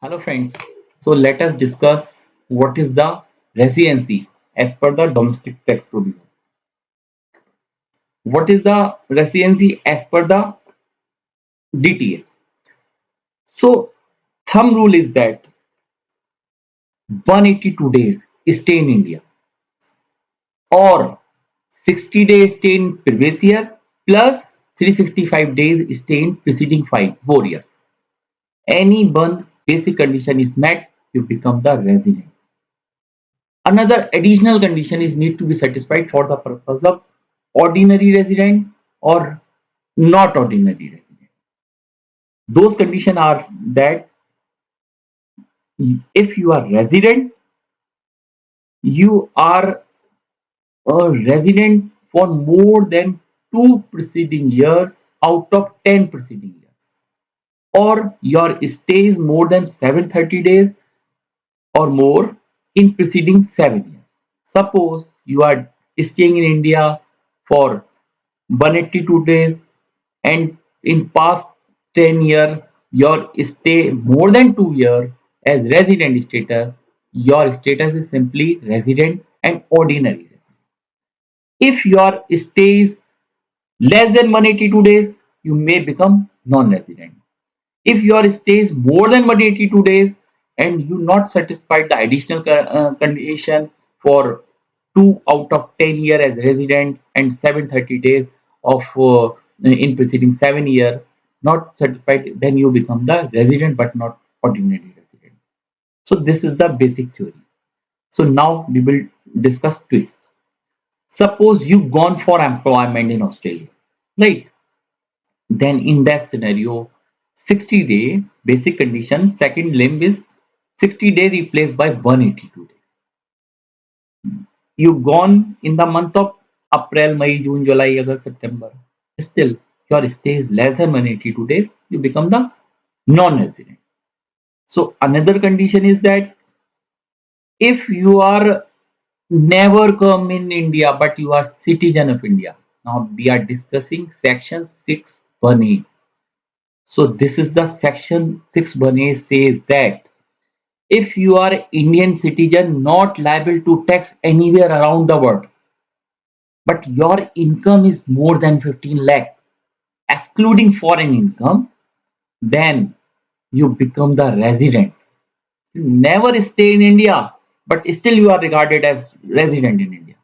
Hello friends. So let us discuss what is the residency as per the domestic tax provision. What is the residency as per the DTA? So thumb rule is that 182 days stay in India or 60 days stay in previous year plus 365 days stay in preceding 4 years. Any one basic condition is met, you become the resident. Another additional condition is need to be satisfied for the purpose of ordinary resident or not ordinary resident. Those conditions are that if you are resident, you are a resident for more than 2 preceding years out of 10 preceding years, or your stay is more than 730 days or more in preceding 7 years. Suppose you are staying in India for 182 days and in past 10 year your stay more than 2 year as resident status, your status is simply resident and ordinary resident. If your stay is less than 182 days, you may become non-resident. If your stay is more than 182 days and you not satisfied the additional condition for 2 out of 10 year as resident and 730 days of in preceding 7 year not satisfied, then you become the resident but not ordinary resident. So this is the basic theory. So now we will discuss twist. Suppose you gone for employment in Australia, right? Then in that scenario, 60-day basic condition, second limb is 60-day replaced by 182 days. You gone in the month of April, May, June, July, August, September. Still, your stay is less than 182 days. You become the non-resident. So another condition is that if you are never come in India, but you are citizen of India. Now we are discussing section 6(1)(a). So this is the section 6(1)(a) says that if you are Indian citizen not liable to tax anywhere around the world, but your income is more than 15 lakh, excluding foreign income, then you become the resident. You never stay in India, but still you are regarded as resident in India.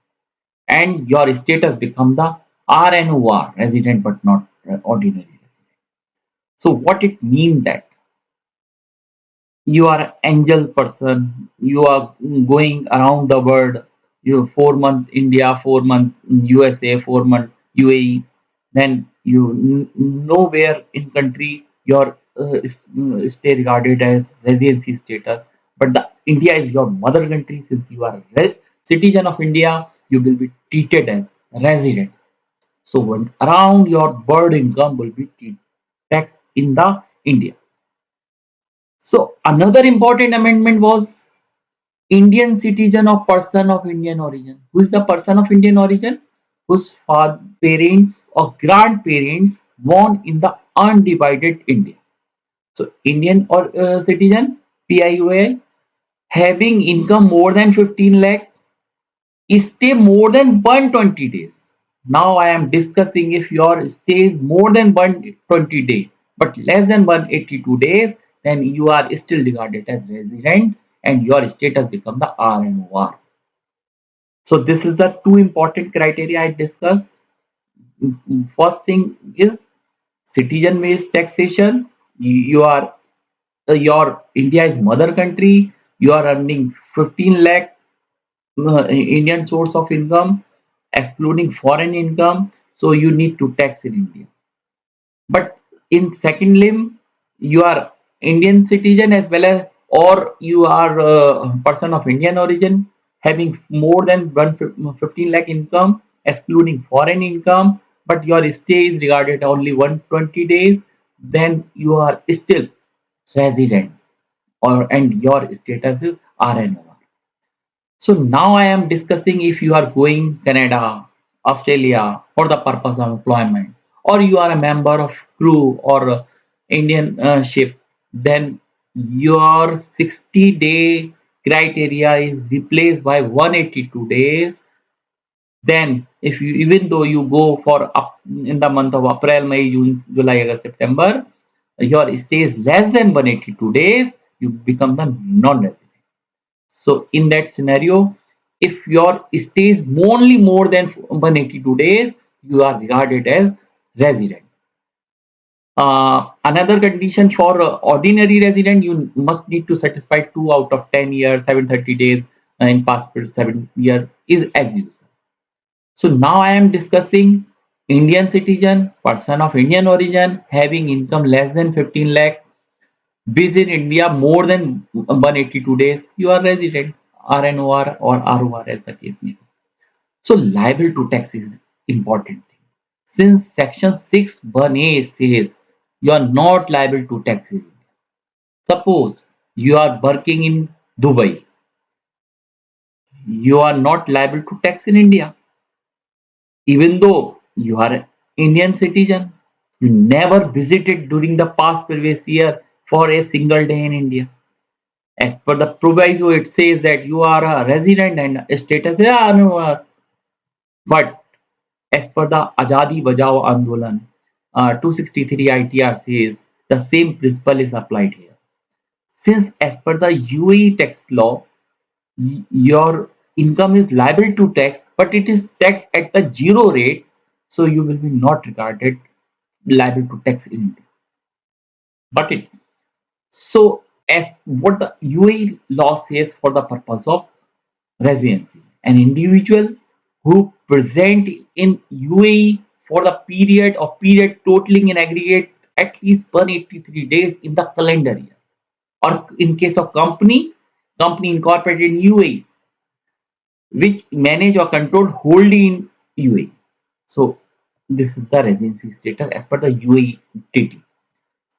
And your status become the RNOR, resident but not ordinary resident. So what it means that you are an angel person, you are going around the world, you 4 month India, 4 month USA, 4 month UAE, then you nowhere in country your stay regarded as residency status, but the India is your mother country. Since you are a citizen of India, you will be treated as resident. So when around your bird income will be taxed in the India. So another important amendment was Indian citizen or person of Indian origin. Who is the person of Indian origin? Whose father, parents or grandparents born in the undivided India. So Indian or citizen PIOL having income more than 15 lakh, stay more than 120 days. Now I am discussing if your stay is more than 120 days but less than 182 days, then you are still regarded as resident and your status become the RNOR. So this is the two important criteria I discussed. First thing is citizen based taxation. You are your India is mother country. You are earning 15 lakh Indian source of income, excluding foreign income. So you need to tax in India. But in second limb, you are Indian citizen as well as, or you are a person of Indian origin having more than 115 lakh income, excluding foreign income, but your stay is regarded only 120 days, then you are still resident or and your status is RNO. So now I am discussing if you are going Canada, Australia for the purpose of employment, or you are a member of crew or Indian ship, then your 60-day criteria is replaced by 182 days, then if you, even though you go for up in the month of April, May, June, July, August, September, your stay is less than 182 days, you become the non-resident. So in that scenario, if your stay is only more than 182 days, you are regarded as resident. Another condition for ordinary resident, you must need to satisfy 2 out of 10 years, 730 days in past 7 years is as usual. So now I am discussing Indian citizen, person of Indian origin, having income less than 15 lakh, visit India more than 182 days, you are resident, RNOR or ROR as the case may be. So liable to tax is important thing. Since section 6(1)(a) says you are not liable to tax in India. Suppose you are working in Dubai, you are not liable to tax in India. Even though you are an Indian citizen, you never visited during the past previous year for a single day in India. As per the proviso, it says that you are a resident and status, yeah, no, but as per the Azadi Bajao Andolan, 263 ITR says the same principle is applied here. Since as per the UAE tax law, your income is liable to tax, but it is taxed at the zero rate, so you will be not regarded liable to tax in India. But it so as what the UAE law says for the purpose of residency, an individual who present in UAE for the period totaling in aggregate at least 183 days in the calendar year, or in case of company incorporated in UAE, which manage or control wholly in UAE. So this is the residency status as per the UAE treaty.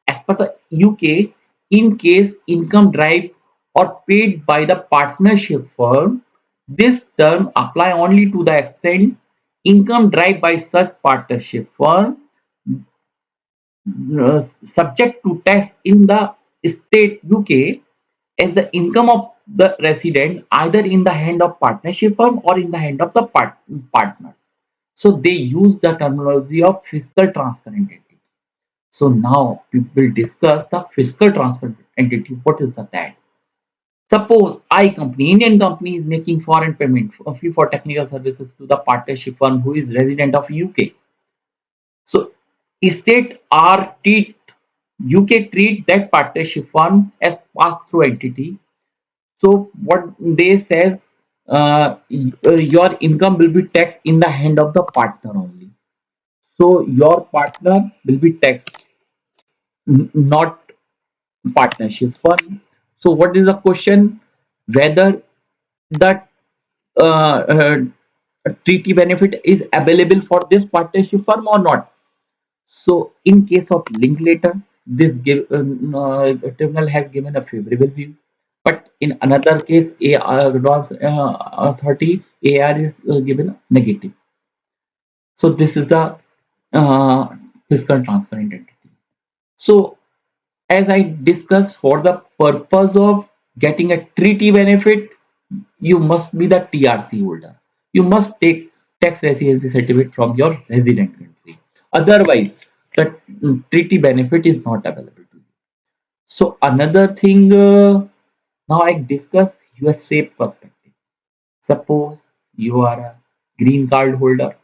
As per the UK, in case income derived or paid by the partnership firm, this term apply only to the extent income derived by such partnership firm subject to tax in the state UK as the income of the resident either in the hand of partnership firm or in the hand of the partners. So they use the terminology of fiscal transfer entity. So now we will discuss the fiscal transfer entity. What is that? Suppose Indian company is making foreign payment fee for technical services to the partnership firm who is resident of UK. So state are treat UK treat that partnership firm as pass-through entity. So what they says, your income will be taxed in the hand of the partner only. So your partner will be taxed, not partnership firm. So what is the question? Whether the uh, uh, treaty benefit is available for this partnership firm or not. So in case of Linklater, this tribunal has given a favorable view. But in another case, advanced authority AR is given negative. So this is a uh, fiscal transparent entity. So as I discussed, for the purpose of getting a treaty benefit, you must be the TRC holder. You must take tax residency certificate from your resident country. Otherwise, the treaty benefit is not available to you. So another thing, now I discuss USA perspective. Suppose you are a green card holder,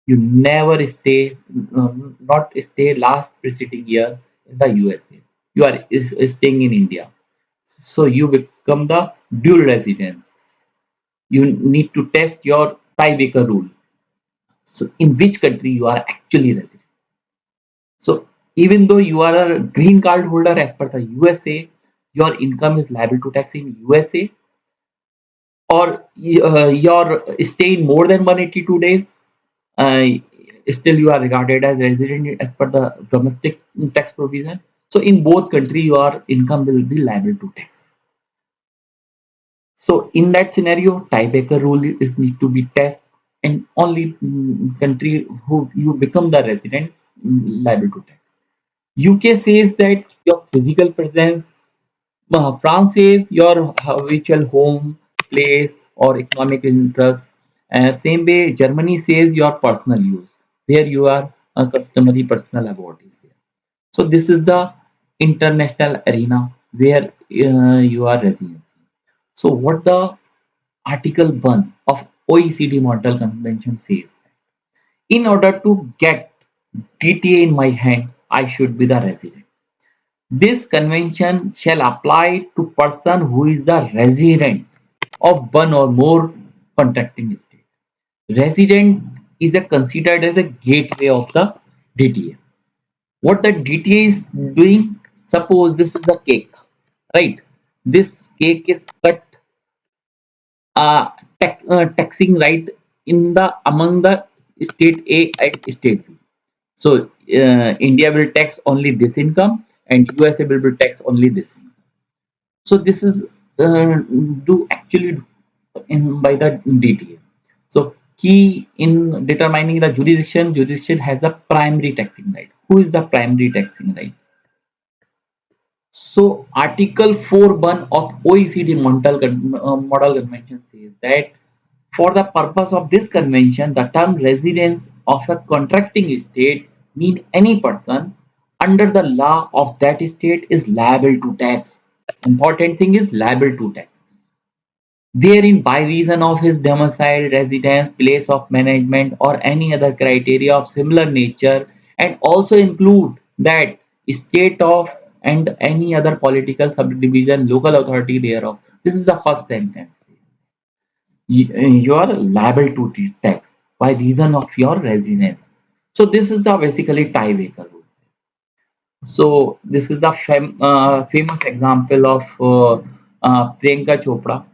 you never stay, not stay last preceding year in the USA. You are staying in India. So you become the dual residence. You need to test your tiebreaker rule. So in which country you are actually resident. So even though you are a green card holder as per the USA, your income is liable to tax in USA, or your stay in more than 182 days, uh, still you are regarded as resident as per the domestic tax provision. So in both country, your income will be liable to tax. So in that scenario, tiebreaker rule is need to be tested, and only country who you become the resident liable to tax. UK says that your physical presence France is your habitual home, place, or economic interest. Same way, Germany says your personal use, where you are a customary personal abode is there. So this is the international arena where you are residency. So what the Article 1 of OECD Montreal Convention says, in order to get DTA in my hand, I should be the resident. This convention shall apply to person who is the resident of one or more contracting state. Resident is considered as a gateway of the DTA. What the DTA is doing, suppose this is a cake, right? This cake is cut taxing right in the among the state A and state B. So India will tax only this income and USA will be tax only this income. So this is do actually in by the DTA. So key in determining the jurisdiction, jurisdiction has the primary taxing right. Who is the primary taxing right? So Article 4.1 of OECD Model Convention says that for the purpose of this convention, the term residence of a contracting state mean any person under the law of that state is liable to tax. Important thing is liable to tax. Therein by reason of his domicile, residence, place of management, or any other criteria of similar nature, and also include that state of and any other political subdivision, local authority thereof. This is the first sentence. You are liable to tax by reason of your residence. So this is the basically tiebreaker rule. So this is the famous example of Priyanka Chopra.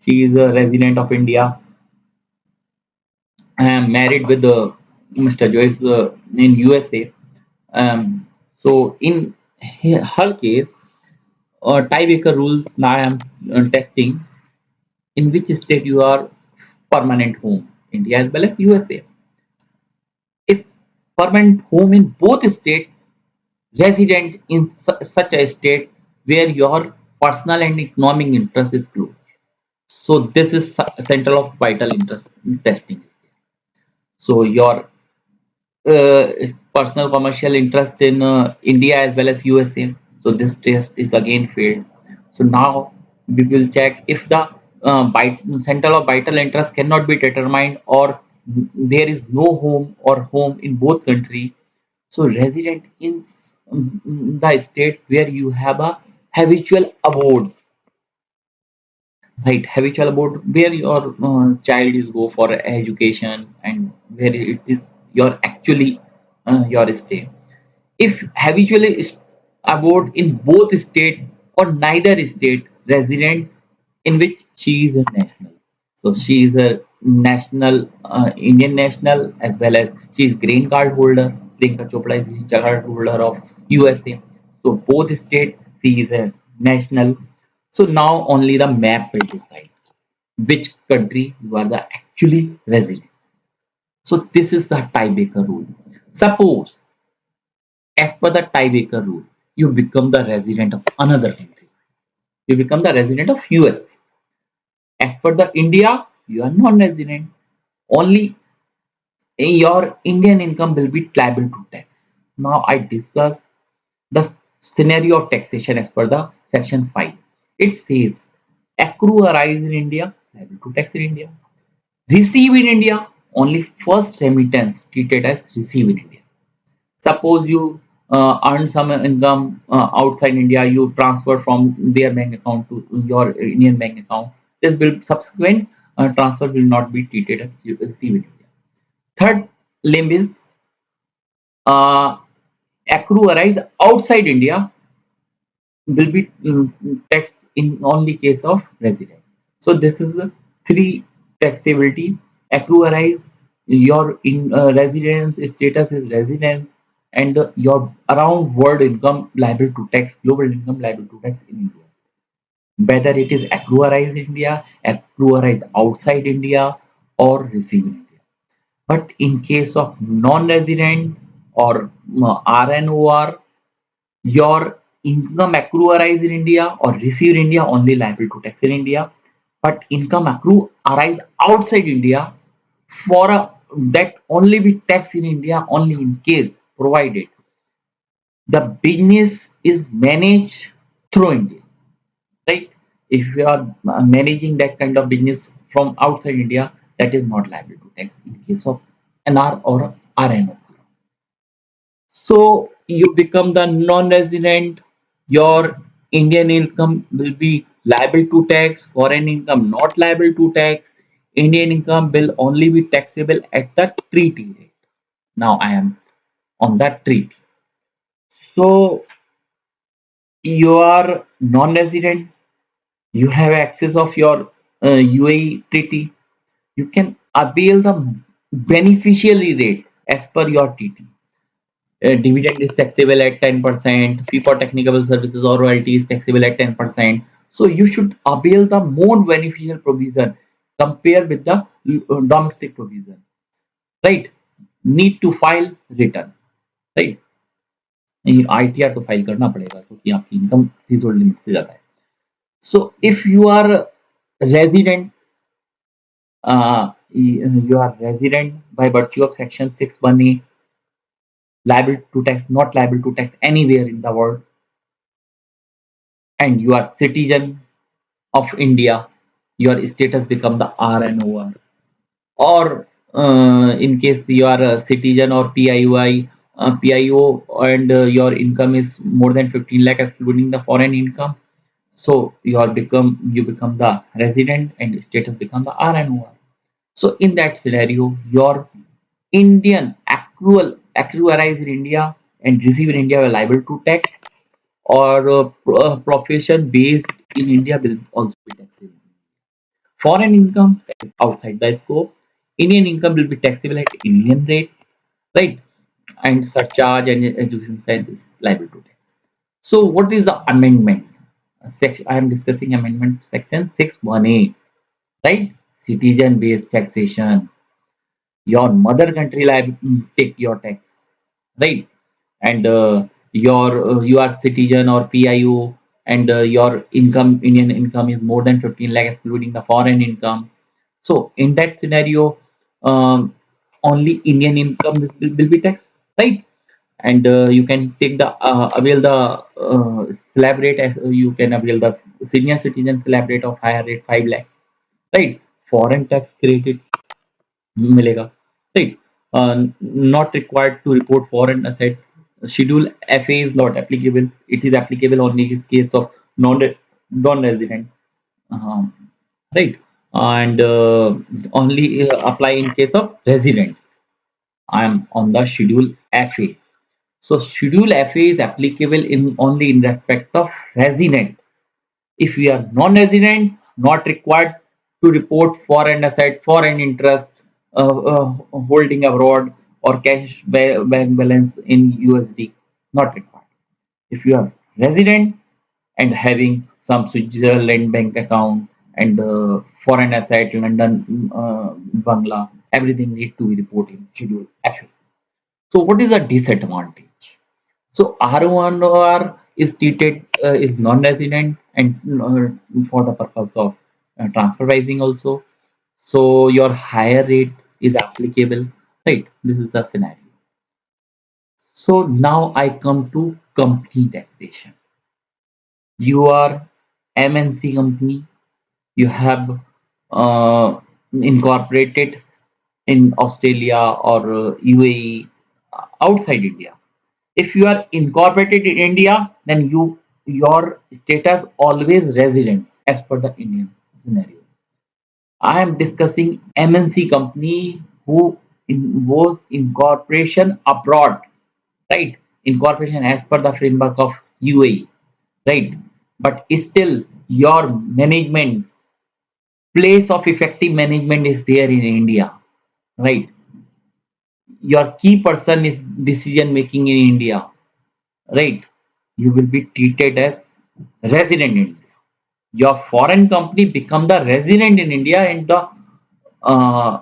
She is a resident of India. I am married with Mr. Joyce in USA. So in her case, tiebreaker rule now I am testing in which state you are permanent home, India as well as USA. If permanent home in both states, resident in such a state where your personal and economic interest is close. So this is central of vital interest testing. So your uh, personal commercial interest in India as well as USA. So this test is again failed. So now we will check if the central of vital interest cannot be determined or there is no home or home in both country. So resident in the state where you have a habitual abode, right? Habitual abode where your child is go for education and where it is your actually your stay. If habitually abode in both state or neither state resident in which she is a national. So she is a national, Indian national as well as she is green card holder. Priyanka Chopra is green card holder of USA. So both state she is a national. So now only the map will decide which country you are the actually resident. So this is the tiebreaker rule. Suppose as per the tiebreaker rule, you become the resident of another country. You become the resident of US. As per the India, you are non-resident. Only your Indian income will be liable to tax. Now I discuss the scenario of taxation as per the section 5. It says accrue arise in India, liable to tax in India. Receive in India, only first remittance treated as receive in India. Suppose you earn some income outside India, you transfer from their bank account to your Indian bank account. This will subsequent transfer will not be treated as you receive in India. Third limb is uh, accrue arise outside India will be taxed in only case of resident. So this is three taxability. Accrue arise, your in residence status is resident, and your around world income liable to tax, global income liable to tax in India. Whether it is accrue arise India, accrue arise outside India, or receive in India. But in case of non-resident or RNOR, your income accrue arise in India or receive in India, only liable to tax in India. But income accrue arise outside India, for that only be taxed in India only in case provided the business is managed through India, right? If you are managing that kind of business from outside India, that is not liable to tax in case of NR or RNO. So you become the non-resident, your Indian income will be liable to tax, foreign income not liable to tax. Indian income will only be taxable at the treaty rate. Now I am on that treaty. So you are non-resident, you have access of your UAE treaty, you can avail the beneficiary rate as per your TT. Dividend is taxable at 10%, fee for technical services or royalty is taxable at 10%. So you should avail the more beneficial provision compared with the domestic provision, right? Need to file return, right? ITR तो file करना पड़ेगा क्योंकि आपकी income threshold limit से ज्यादा है. So if you are resident, you are resident by virtue of section 61A, liable to tax, not liable to tax anywhere in the world, and you are citizen of India, your status become the RNOR. Or in case you are a citizen or PIOI, PIO, and your income is more than 15 lakh excluding the foreign income, so you become the resident and status become the RNOR. So in that scenario, your Indian accrue arise in India and receive in India are liable to tax, or profession based in India will also be taxable. Foreign income outside the scope, Indian income will be taxable at Indian rate, right? And surcharge and education cess is liable to tax. So what is the amendment? Section I am discussing amendment section 61A, right? Citizen based taxation. Your mother country liable take your tax, right? And you are citizen or PIO, and your income, Indian income is more than 15 lakh excluding the foreign income. So in that scenario, um, only Indian income will be taxed, right? And you can take the avail the slab rate, as you can avail the senior citizen slab rate of higher rate 5 lakh, right? Foreign tax credit मिलेगा, right? Not required to report foreign asset. Schedule FA is not applicable. It is applicable only in case of non-resident, um, right? And only apply in case of resident. I am on the schedule FA. So schedule FA is applicable in only in respect of resident. If we are non-resident, not required to report foreign asset, foreign interest, holding abroad, or cash bank balance in USD, not required. If you are resident and having some Switzerland bank account and foreign asset, London, Bangla, everything need to be reported in schedule F. So what is a disadvantage? So R1R is treated is non-resident and for the purpose of transfer pricing also. So your higher rate is applicable, right? This is the scenario. So now I come to company taxation. You are MNC company. You have incorporated in Australia or UAE, outside India. If you are incorporated in India, then your status always resident as per the Indian scenario. I am discussing MNC company who was incorporation abroad, right? Incorporation as per the framework of UAE, right? But still your management, place of effective management is there in India, right? Your key person is decision making in India, right? You will be treated as resident in India. Your foreign company become the resident in India, and the uh,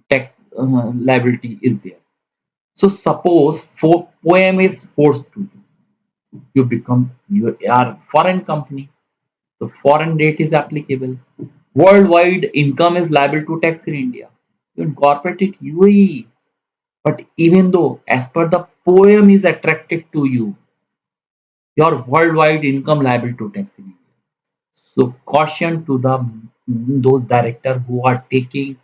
tax liability is there. So suppose for poem is forced to you. you are foreign company. The foreign rate is applicable. Worldwide income is liable to tax in India. You incorporate it UAE. But even though, as per the poem is attracted to you, your worldwide income liable to tax in India. So caution to the those directors who are taking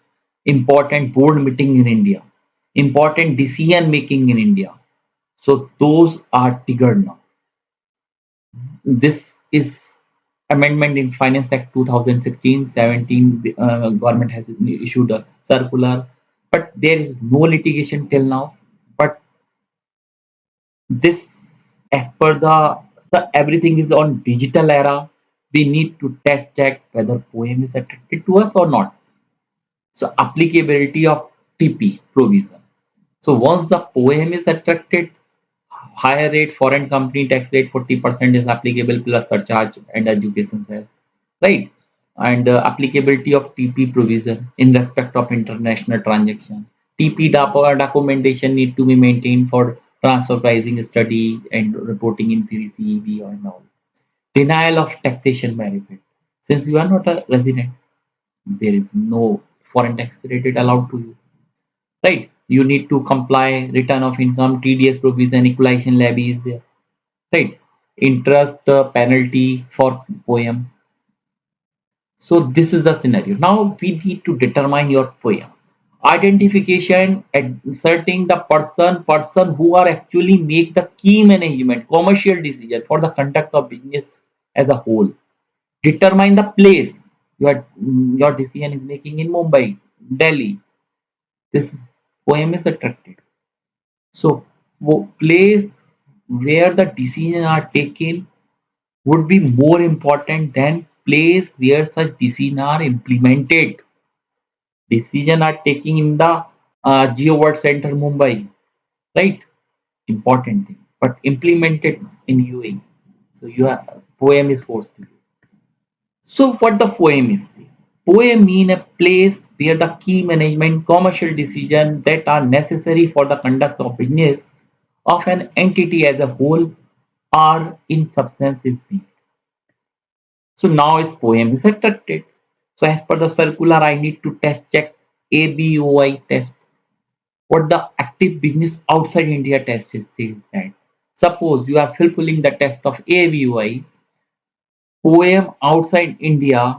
important board meeting in India, important decision making in India. So those are triggered now. This is amendment in Finance Act 2016-17. The government has issued a circular, but there is no litigation till now. But this, as per the so everything is on digital era. We need to test check whether poem is attracted to us or not. So applicability of TP provision. So once the poem is attracted, higher rate foreign company tax rate 40% is applicable plus surcharge and education cess, right? And applicability of TP provision in respect of international transaction. TP documentation need to be maintained for transfer pricing study and reporting in 3CEV and all. Denial of taxation benefit. Since you are not a resident, there is no foreign tax credit allowed to you, right? You need to comply return of income, TDS provision, equalization levies, right? Interest penalty for poem. So this is the scenario. Now we need to determine your poem. Identification, inserting the person who are actually make the key management commercial decision for the conduct of business as a whole. Determine the place your decision is making in Mumbai, Delhi. This poem is attracted. So place where the decisions are taken would be more important than place where such decisions are implemented. Decisions are taken in the Geo World Center Mumbai, right? Important thing, but implemented in UAE. So your poem is forced to you. So what the poem is? Poem mean a place where the key management commercial decisions that are necessary for the conduct of business of an entity as a whole are in substance is being. So now his poem is attracted. So as per the circular, I need to test check ABOI test. What the active business outside India test is says that. Suppose you are fulfilling the test of ABOI, poem outside India,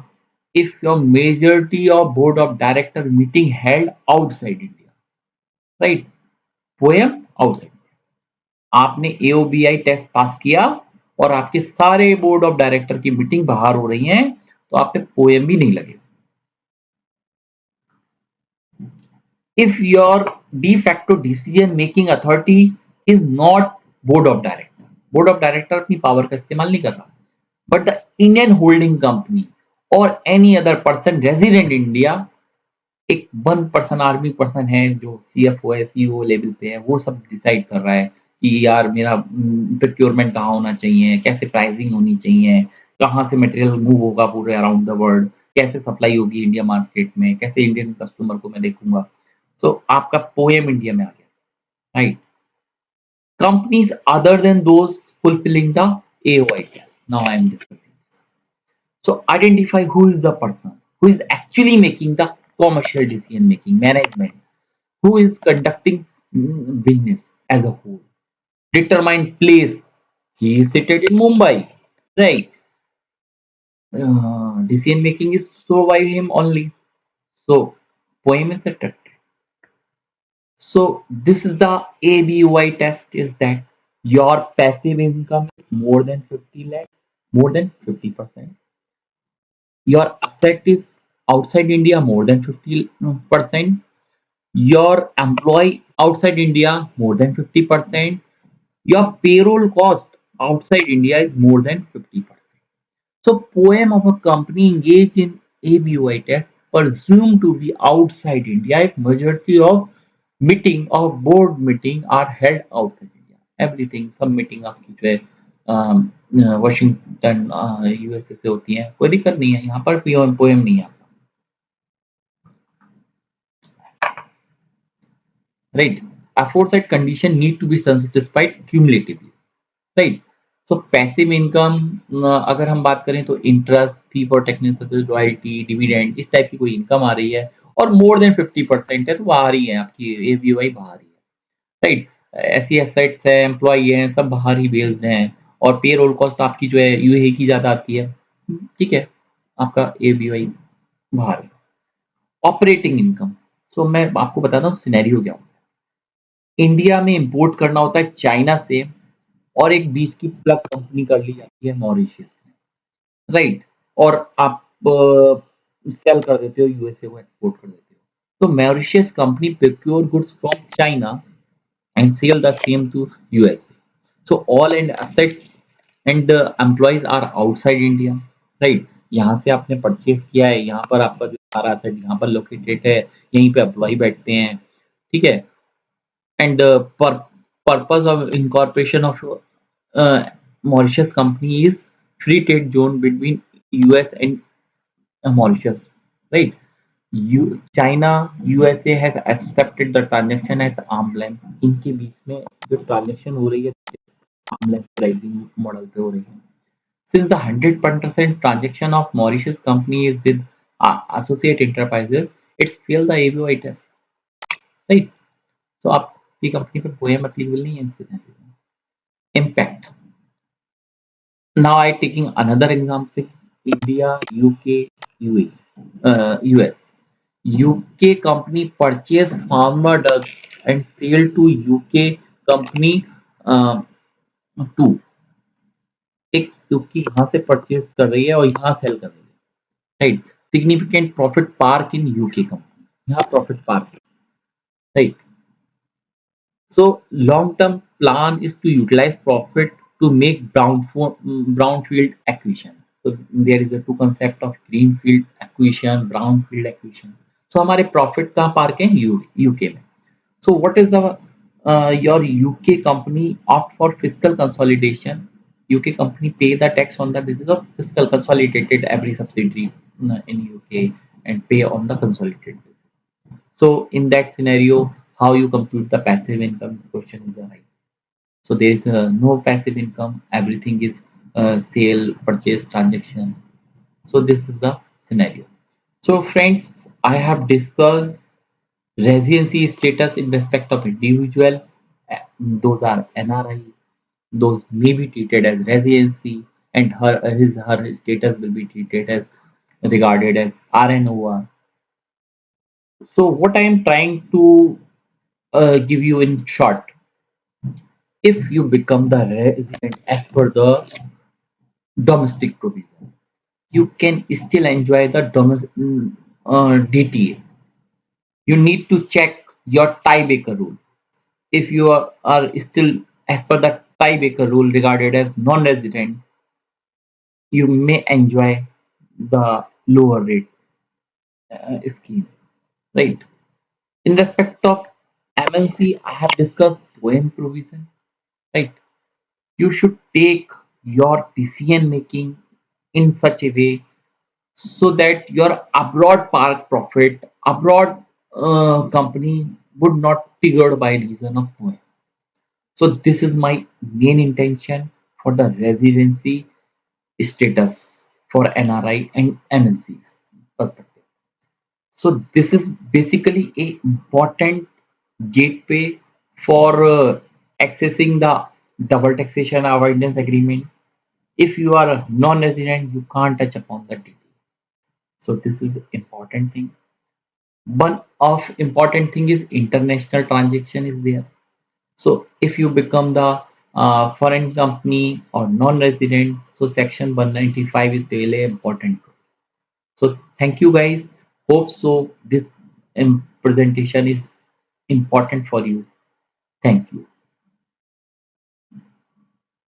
if your majority of board of director meeting held outside India, right? Poem outside. आपने AOBI test pass किया और आपके सारे board of director की meeting बाहर हो रही है तो आप पे पोएम भी नहीं लगेगा. If your de facto decision making authority is not board of director, board of director अपनी पावर का इस्तेमाल नहीं कर रहा, but the Indian holding company or any other person resident in India, एक 1% आर्मी पर्सन है जो CFO है, CEO लेवल पे है, वो सब डिसाइड कर रहा है कि यार मेरा प्रोक्योरमेंट कहाँ होना चाहिए, कैसे प्राइसिंग होनी चाहिए, कहाँ से मटेरियल मूव होगा पूरे अराउंड द वर्ल्ड, कैसे सप्लाई होगी इंडिया मार्केट में, कैसे इंडियन कस्टमर को मैं देखूंगा. सो आपका पोएम इंडिया में आ गया, right. Companies other than those fulfilling the AOI test. Now I am discussing this. So identify who is the person who is actually making the commercial decision making management, who is conducting business as a whole. Determine place. He is seated in Mumbai, right? Decision making is so by him only. So poem is attractive. So this is the ABOI test is that your passive income is more than 50 lakh, more than 50%. Your asset is outside India more than 50%. Your employee outside India more than 50%. Your payroll cost outside India is more than 50%. So poem of a company engaged in ABOI test presumed to be outside India if majority of meeting or board meeting are held outside India. Everything सब meeting आपकी जो है Washington USA से होती है, कोई दिक्कत नहीं है, यहाँ पर पोएम पोएम नहीं है. Right. Aforesaid condition need to be satisfied cumulatively. Right. So passive income अगर हम बात करें तो interest, fee for technical service, royalty, dividend इस टाइप की कोई इनकम आ रही है और मोर देन 50% है तो वो आ रही है आपकी एबीवाई बाहर ही है, राइट? ऐसी एसेट्स है, एम्प्लॉई हैं, सब बाहर ही बेस्ड हैं और पेरोल कॉस्ट आपकी जो है यूएई की ज़्यादा आती है, ठीक है? आपका एबीवाई बाहर है। ऑपरेटिंग इनकम, सो मैं आपको बताता हूँ सिनेरियो क्या होता है। इंडिया में इंपोर्ट करना होता है चाइना से और एक बीच की प्लग कंपनी कर ली जाती है मॉरिशियस में, राइट? और आप सेल कर देते हो यूएसए को, एक्सपोर्ट कर देते हो। तो Mauritius company procure goods from China and sell the same to USA. So all and assets and employees are outside India, right? यहाँ से आपने परचेज किया है, यहाँ पर आपका जो सारा asset यहाँ पर लोकेटेड है, यहीं पे एम्प्लॉय बैठते हैं, ठीक है? And purpose of incorporation of Mauritius company is free trade zone between US and Mauritius, right? China, USA has accepted the transaction at arm length. इनके बीच में जो ट्रांजेक्शन हो रही है arm length pricing मॉडल पे हो रही है. Since the 100% transaction of Mauritius company is with associate enterprises, it's failed the ABOI test, right? तो आपकी कंपनी पर पोएम applicable नहीं है इससे. Impact. Now I taking another example. India, UK, UAE, US. UK company purchase farmer ducks and sell to UK company uh, to. एक UK यहाँ से purchase कर रही है और यहाँ सेल कर रही है, right? Significant profit park in UK company, यहाँ प्रॉफिट पार्क है, right? So long-term plan is to utilize profit to make brownfield acquisition. So there is a two concept of greenfield acquisition, brownfield acquisition. So हमारे profit कहाँ park है? UK में. So what is the your UK company opt for fiscal consolidation? UK company pay the tax on the basis of fiscal consolidated every subsidiary in UK and pay on the consolidated basis. So in that scenario, how you compute the passive income? This question is right. So there is no passive income. Everything is sale, purchase, transaction. So this is the scenario. So friends, I have discussed residency status in respect of individual. Those are NRI. Those may be treated as residency, and her status will be treated as regarded as RNOR. So what I am trying to give you in short, if you become the resident as per the domestic provision, you can still enjoy the DTA. You need to check your tiebreaker rule. If you are still as per the tiebreaker rule regarded as non-resident, you may enjoy the lower rate scheme, right? In respect of MNC, I have discussed poem provision, right? You should take your decision making in such a way so that your abroad park profit, abroad company would not triggered by reason of poem. So this is my main intention for the residency status for NRI and MNCs perspective. So this is basically a important gateway for accessing the double taxation avoidance agreement. If you are a non-resident, you can't touch upon the detail. So this is important thing. One of important thing is international transaction is there. So if you become the foreign company or non-resident, so section 195 is really important. So thank you guys. Hope so this presentation is important for you. Thank you.